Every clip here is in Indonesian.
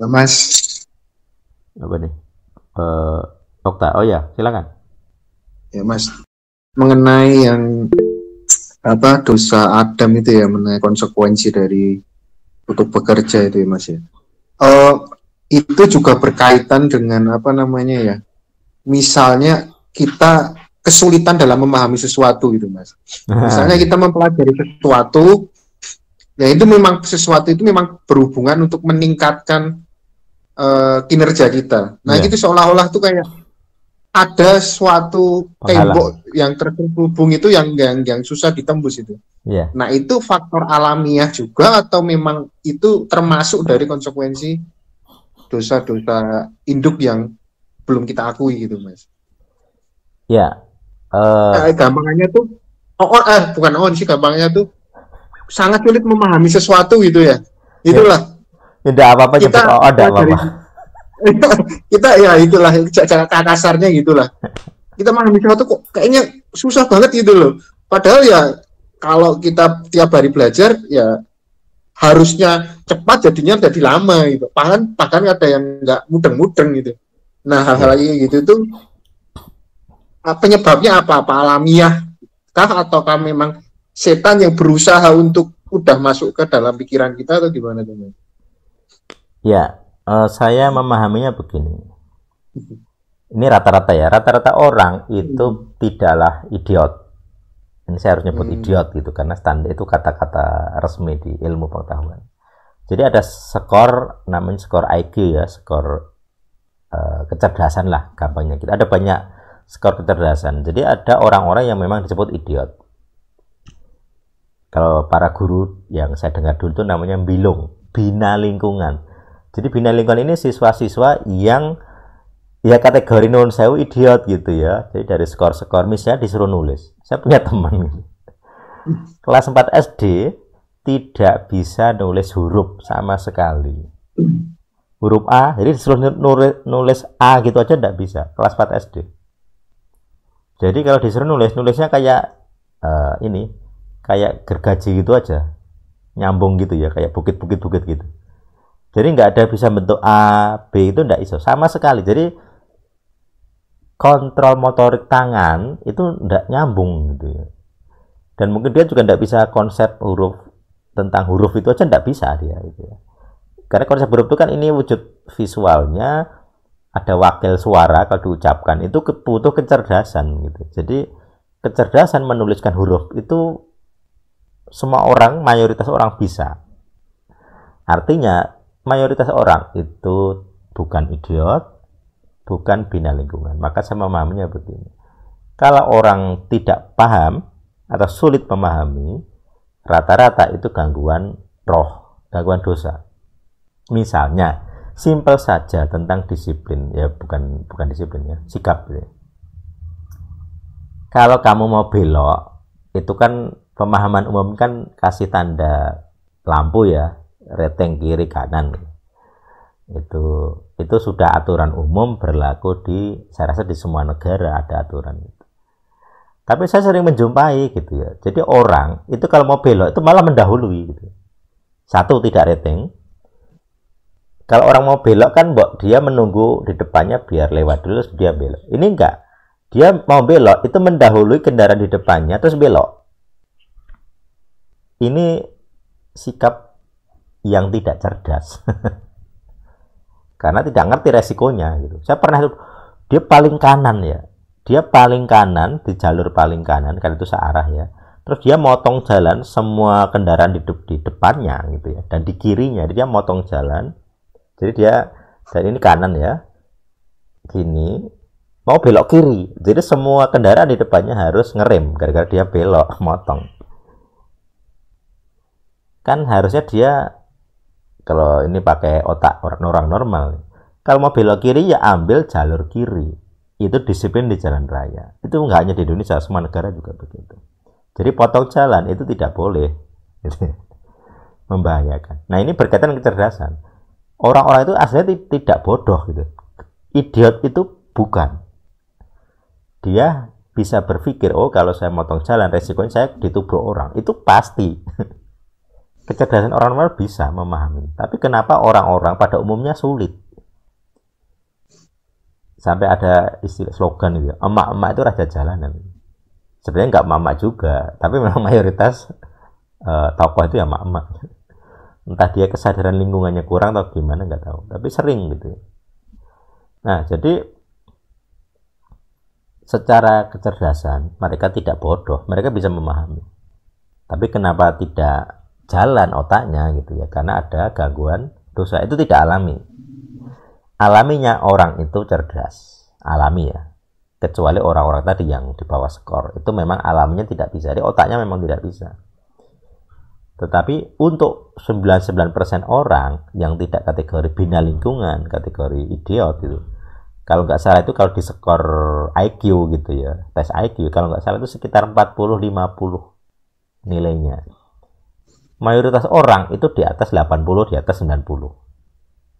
Mas, Apa nih? Eh, Okta, oh ya, silakan. ya Mas, mengenai yang apa dosa Adam itu ya, mengenai konsekuensi dari untuk bekerja itu ya Mas ya. Eh itu juga berkaitan dengan apa namanya ya. Misalnya kita kesulitan dalam memahami sesuatu gitu Mas. Misalnya Iya, kita mempelajari sesuatu, ya itu memang sesuatu itu memang berhubungan untuk meningkatkan kinerja kita. Nah, iya, itu seolah-olah tuh kayak ada suatu penghalang. tembok yang terhubung itu yang susah ditembus itu. Iya, Nah, itu faktor alamiah juga atau memang itu termasuk dari konsekuensi dosa-dosa induk yang belum kita akui gitu, Mas. iya. Eh, Gampangnya tuh bukan sih gampangnya tuh sangat sulit memahami sesuatu gitu ya. ya, Itulah tidak apa-apa nyebut kita oh, tidak pelajari apa-apa. kita ya itulah cara kasarnya gitulah. Kita memahami sesuatu kok kayaknya susah banget gitu loh. Padahal ya kalau kita tiap hari belajar ya harusnya cepat jadinya jadi lama gitu. Bahkan ada yang nggak mudeng-mudeng gitu. Nah hal-hal Iya, kayak gitu tuh penyebabnya apa alamiah kah ataukah memang setan yang berusaha untuk udah masuk ke dalam pikiran kita atau gimana teman? ya. Saya memahaminya begini. Ini rata-rata ya, rata-rata orang itu tidaklah idiot. Ini saya harus nyebut idiot gitu karena standar itu kata-kata resmi di ilmu pengetahuan. Jadi ada skor namanya skor IQ ya, skor kecerdasan lah gampangnya. Kita ada banyak skor kecerdasan. Jadi ada orang-orang yang memang disebut idiot. Kalau para guru yang saya dengar dulu itu namanya bilung, bina lingkungan. Jadi bina lingkungan ini siswa-siswa yang ya kategori non sewu idiot gitu ya. Jadi dari skor-skor misalnya disuruh nulis. Saya punya teman kelas 4 SD tidak bisa nulis huruf sama sekali. Huruf A, jadi disuruh nulis A gitu aja tidak bisa. Kelas 4 SD. Jadi kalau disuruh nulisnya kayak ini, kayak gergaji gitu aja, nyambung gitu ya, kayak bukit-bukit gitu. Jadi nggak ada bisa bentuk A, B itu nggak iso sama sekali. Jadi kontrol motorik tangan itu nggak nyambung gitu ya. Dan mungkin dia juga nggak bisa konsep huruf tentang huruf itu aja nggak bisa dia gitu ya. Karena konsep huruf itu kan ini wujud visualnya, ada wakil suara kalau diucapkan itu butuh kecerdasan gitu. Jadi kecerdasan menuliskan huruf itu semua orang, mayoritas orang bisa. Artinya mayoritas orang itu bukan idiot, bukan bina lingkungan. Maka saya memahaminya begini. Kalau orang tidak paham atau sulit memahami, rata-rata itu gangguan roh, gangguan dosa. Misalnya, simpel saja tentang disiplin, ya bukan disiplin ya, sikap ya. Kalau kamu mau belok, itu kan pemahaman umum kan kasih tanda lampu ya, reteng kiri kanan. Itu sudah aturan umum berlaku di saya rasa di semua negara ada aturan itu. Tapi saya sering menjumpai gitu ya. Jadi orang itu kalau mau belok itu malah mendahului gitu. Satu tidak reteng. Kalau orang mau belok kan dia menunggu di depannya biar lewat dulu terus dia belok. Ini enggak. Dia mau belok itu mendahului kendaraan di depannya terus belok. Ini sikap yang tidak cerdas. Karena tidak ngerti resikonya gitu. Saya pernah dia paling kanan ya. Dia paling kanan di jalur paling kanan kan itu searah ya. Terus dia motong jalan semua kendaraan di depannya gitu ya. Dan di kirinya dia motong jalan. Jadi dia dan ini kanan ya. Gini mau belok kiri. Jadi semua kendaraan di depannya harus ngerem gara-gara dia belok motong. Kan harusnya dia kalau ini pakai otak orang normal. Kalau mau belok kiri ya ambil jalur kiri. Itu disiplin di jalan raya. Itu nggak hanya di Indonesia, semua negara juga begitu. Jadi potong jalan itu tidak boleh. Membahayakan. Nah ini berkaitan kecerdasan. Orang-orang itu aslinya tidak bodoh gitu. Idiot itu bukan. Dia bisa berpikir, oh kalau saya motong jalan resikonya saya ditubrak orang. Itu pasti. kecerdasan orang normal bisa memahami. Tapi kenapa orang-orang pada umumnya sulit? Sampai ada istilah slogan gitu, emak-emak itu raja jalanan. Sebenarnya nggak emak-emak juga, tapi memang mayoritas tokoh itu ya emak-emak. Entah dia kesadaran lingkungannya kurang atau gimana nggak tahu, tapi sering gitu. Nah, jadi secara kecerdasan mereka tidak bodoh, mereka bisa memahami. Tapi kenapa tidak jalan otaknya gitu ya? Karena ada gangguan dosa. Itu tidak alami. Alaminya orang itu cerdas, alami ya. Kecuali orang-orang tadi yang di bawah skor, itu memang alaminya tidak bisa. Jadi otaknya memang tidak bisa. Tetapi untuk 99% orang yang tidak kategori bina lingkungan, kategori idiot itu, kalau nggak salah itu kalau di skor IQ gitu ya, tes IQ, kalau nggak salah itu sekitar 40-50 nilainya. Mayoritas orang itu di atas 80, di atas 90.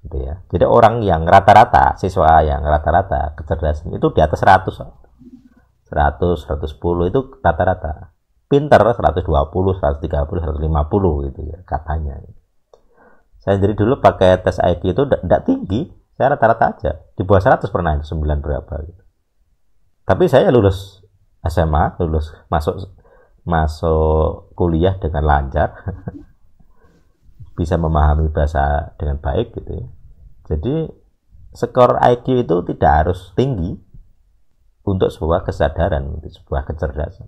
Gitu ya. Jadi orang yang rata-rata, siswa yang rata-rata kecerdasan itu di atas 100, 110 itu rata-rata. Pinter 120, 130, 150 gitu ya katanya. Saya jadi dulu pakai tes IQ itu tidak tinggi, saya rata-rata aja. Di bawah 100 pernah, 9 berapa gitu. Tapi saya lulus SMA, lulus masuk kuliah dengan lancar. Bisa memahami bahasa dengan baik gitu ya. Jadi skor IQ itu tidak harus tinggi untuk sebuah kesadaran, untuk sebuah kecerdasan.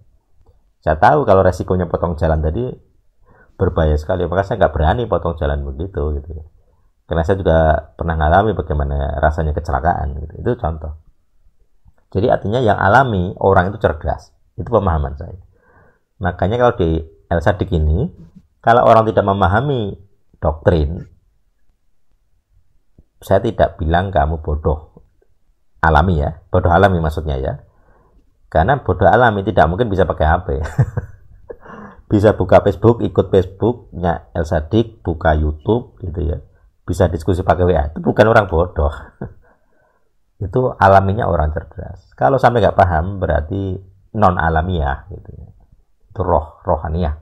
Saya tahu kalau resikonya potong jalan tadi berbahaya sekali, maka saya nggak berani potong jalan begitu gitu ya. Karena saya juga pernah mengalami bagaimana rasanya kecelakaan gitu. Itu contoh. Jadi artinya yang alami orang itu cerdas. Itu pemahaman saya. Makanya kalau di El-Sadik ini, kalau orang tidak memahami doktrin, saya tidak bilang kamu bodoh alami ya, bodoh alami maksudnya ya, karena bodoh alami tidak mungkin bisa pakai HP. Bisa buka Facebook, ikut Facebooknya El-Sadik, buka YouTube gitu ya, bisa diskusi pakai WA, itu bukan orang bodoh. Itu alaminya orang cerdas. Kalau sampai nggak paham berarti non alamiah gitu ya. Itu rohaniah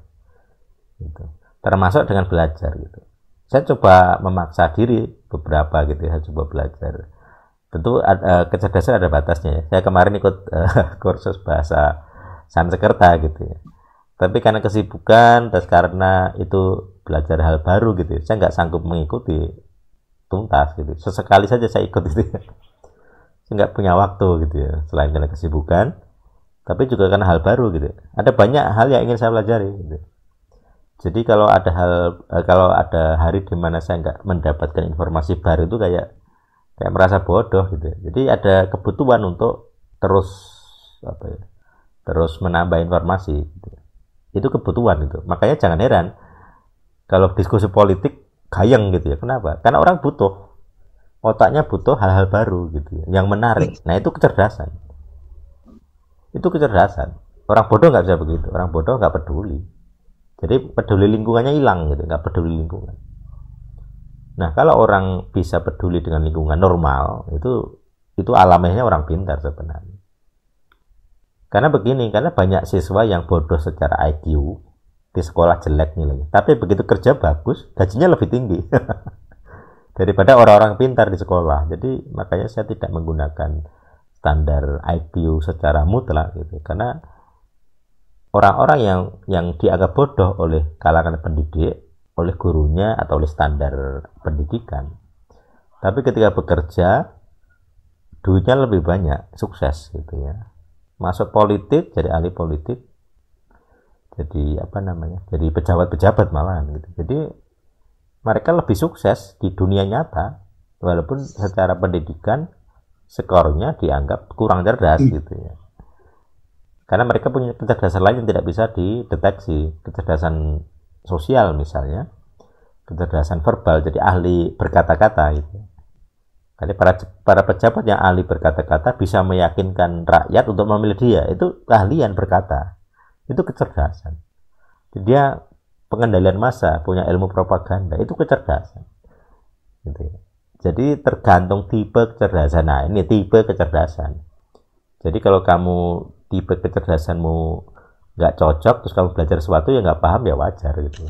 gitu. Termasuk dengan belajar gitu. Saya coba memaksa diri beberapa gitu ya, saya coba belajar. Tentu kecerdasan ada batasnya ya. Saya kemarin ikut kursus bahasa Sanskerta gitu ya. Tapi karena kesibukan, terus karena itu belajar hal baru gitu ya, saya nggak sanggup mengikuti tuntas gitu. Sesekali saja saya ikut gitu ya. Saya nggak punya waktu gitu ya, selain karena kesibukan, tapi juga karena hal baru gitu. Ada banyak hal yang ingin saya pelajari gitu. Jadi kalau ada hari di mana saya nggak mendapatkan informasi baru itu kayak merasa bodoh gitu. Jadi ada kebutuhan untuk terus menambah informasi. Gitu. Itu kebutuhan itu. Makanya jangan heran kalau diskusi politik gayeng gitu ya. Kenapa? Karena orang butuh, otaknya butuh hal-hal baru gitu ya, yang menarik. Nah itu kecerdasan. Itu kecerdasan. Orang bodoh nggak bisa begitu. Orang bodoh nggak peduli. Jadi peduli lingkungannya hilang gitu, nggak peduli lingkungan. Nah kalau orang bisa peduli dengan lingkungan normal, itu alamiahnya orang pintar sebenarnya. Karena begini, karena banyak siswa yang bodoh secara IQ di sekolah jelek nilainya, tapi begitu kerja bagus, gajinya lebih tinggi daripada orang-orang pintar di sekolah. Jadi makanya saya tidak menggunakan standar IQ secara mutlak gitu, karena orang-orang yang dianggap bodoh oleh kalangan pendidik, oleh gurunya atau oleh standar pendidikan, tapi ketika bekerja duitnya lebih banyak, sukses gitu ya, masuk politik jadi ahli politik, jadi jadi pejabat-pejabat malahan gitu. Jadi mereka lebih sukses di dunia nyata walaupun secara pendidikan skornya dianggap kurang cerdas gitu ya. Karena mereka punya kecerdasan lain yang tidak bisa dideteksi, kecerdasan sosial misalnya, kecerdasan verbal, jadi ahli berkata-kata gitu. Jadi para pejabat yang ahli berkata-kata bisa meyakinkan rakyat untuk memilih dia, itu keahlian berkata, itu kecerdasan. Jadi dia pengendalian massa, punya ilmu propaganda, itu kecerdasan. Gitu. Jadi tergantung tipe kecerdasan. Nah ini tipe kecerdasan. Jadi kalau kamu tipe kecerdasanmu nggak cocok, terus kamu belajar sesuatu yang nggak paham, ya wajar gitu.